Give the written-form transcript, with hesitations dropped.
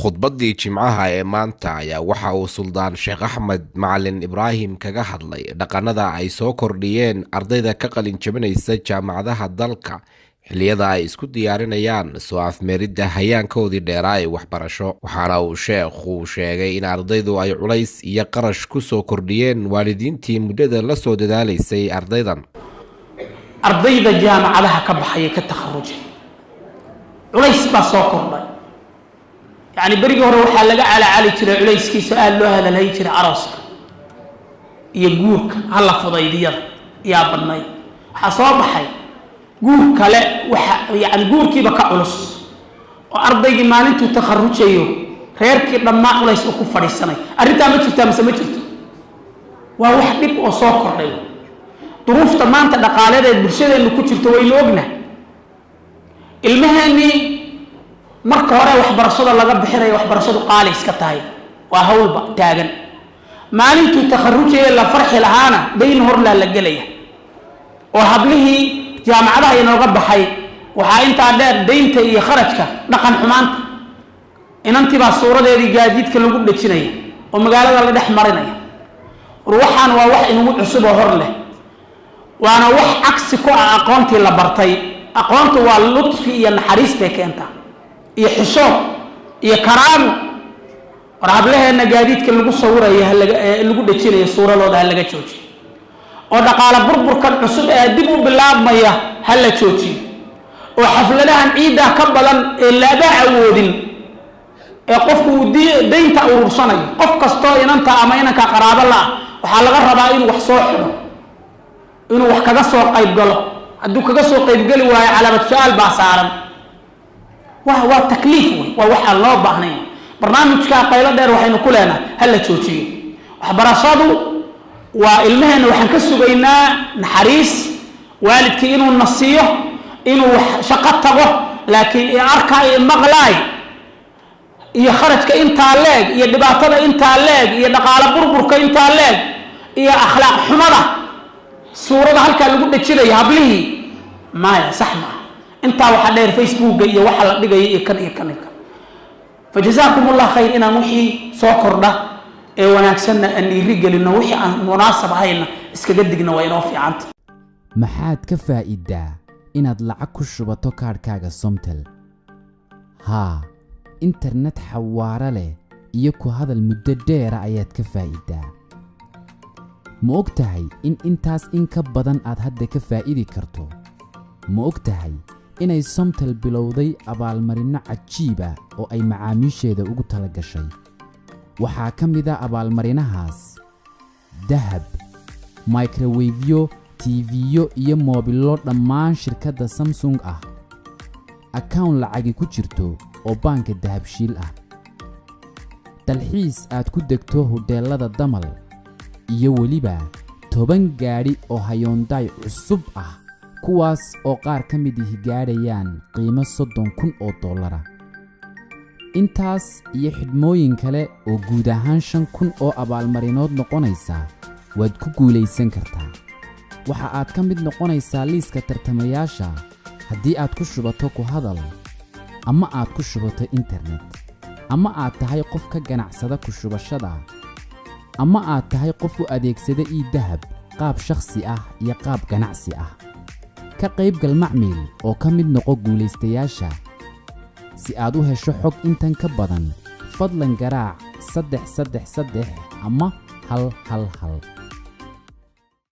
khudbaddii jimcaha ee maanta ayaa waxa uu suldaan sheekh axmed macalin ibraahim kaga hadlay dhaqannada ay soo kordhiyeen ardayda ka qalin jabinaysa jaamacadaha dalka xilliyada ay isku diyaarinayaan soo afmeeridda hayaankoodii dheeraa ee waxbarasho. waxaana uu sheekhu sheegay in ardaydu ay culays iyo qarash ku soo kordhiyeen waalidiintii muddada la soo dadaalaysay ardaydan. ardayda jaamacadaha ka baxaya ka takharujay culays baa soo kordhay. يعني بريء هو حلقة على علي ترى عليس كيس قال له هذا اللي ترى عرسك يجورك هلا فضيدية يا بني حصاب حي جورك لا يعني جورك بقى علص وأرضي ما أنتو تخرج شيء غيرك لما عليس أكفر السنة أريد أن تشوف تام سمعت وواحد يبقى صاقر له ظروف تمام تدقالة البرشة اللي كنت تويلوجنا المهني marka hore waxbarashada laga bixinay waxbarashadu qaali iska tahay waa hawlba taagan maalintu takharujay la farxi lahaana deyn hor la galaya oo hablihii jaamacadaha inooga baxay waxa inta dheer deynta iyo kharashka dhaqan xumaanta inantii baa suuradeedii gaadiidka lagu dhajinay oo magaalada la dhex marinay ruuxan waa wax inuu cusub oo hor leh waana wax aksi ku aqoontii la bartay aqoontu waa lutfi iyo naxariis bay keentaa iyo xishood iyo karaam warableena gaadiidka lagu sawirayo lagu dhajinayo suuradooda laga joojiyo oo dhaqaale burburkan cusub ee dib u bilaabmaya hala joojiyo oo xafladahan ciida ka badan ee la awoodin ee qofku deynta urursanayo qof kasto inanta ama inanka qaraabo la waxa laga rabaa inuu wax soo xiro inuu wax kaga soo qayb galo hadduu kaga soo qayb gali waayo calaamad su'aal baa saaran وهو تكليف ووح الله بعناه برنامج كقيلة دير وحين كلنا هلا تشوتي وحبرصادو والمهن وحنكسو بينا نحريس والد كإنه النصية إنه شقته لكن أركع المغلاي يخرج كإنت علاج يدبعتنا إنت علاج يدقال بربر كإنت علاج يا أخلاق حمرة صورة هالك اللي قلت كذا يهبليه ما يا سحمة انت واحد داير فيسبوك جاي واحد دغاي كان فجزاكم الله خير انا وحي سو كردها ee wanaagsan aan rigalino wixii aan munaasab ahayna iska gadigna waa inoo fiicanta. maxaad ka faa'iidaa inaad lacag ku shubato kaarkaaga Somtel? internet xawaare leh iyo ku hadal muddo dheer ayaad ka faa'iidaa. ma ogtahay in intaas in ka badan aad hadda ka faa'iidi karto? ma ogtahay inay Somtel bilowday abaalmarino cajiib ah oo ay macaamiisheeda ugu tala gashay? waxaa ka mid ah abaalmarinahaas dahab, microwave, TV-yo iyo moobilo dhammaan shirkadda Samsung ah, account lacag ku jirto oo banka dahabshiil ah, dalxiis aad ku degto hoteelada Damal, iyo waliba 10 gaari oo Hyundai cusub ah kuwaas oo qaar ka mid ah gaarayaan qiimo $30,000. intaas iyo xidhmooyin kale oo guud ahaan 5,000 oo abaalmarinood noqonaysa waad ku guuleysan kartaa. waxa aad ka mid noqonaysaa liiska tartamayaasha haddii aad ku shubato ku hadal, ama aad ku shubato internet, ama aad tahay qof ka ganacsada ku shubashada, ama aad tahay qof u adeegsada dahab qaab shakhsi ah iyo qaab ganacsi ah. ka qaybgal macmiil oo ka mid noqo guuleystayaasha. si aad u hesho xog intan ka badan fadlan garaac 333 ama 111.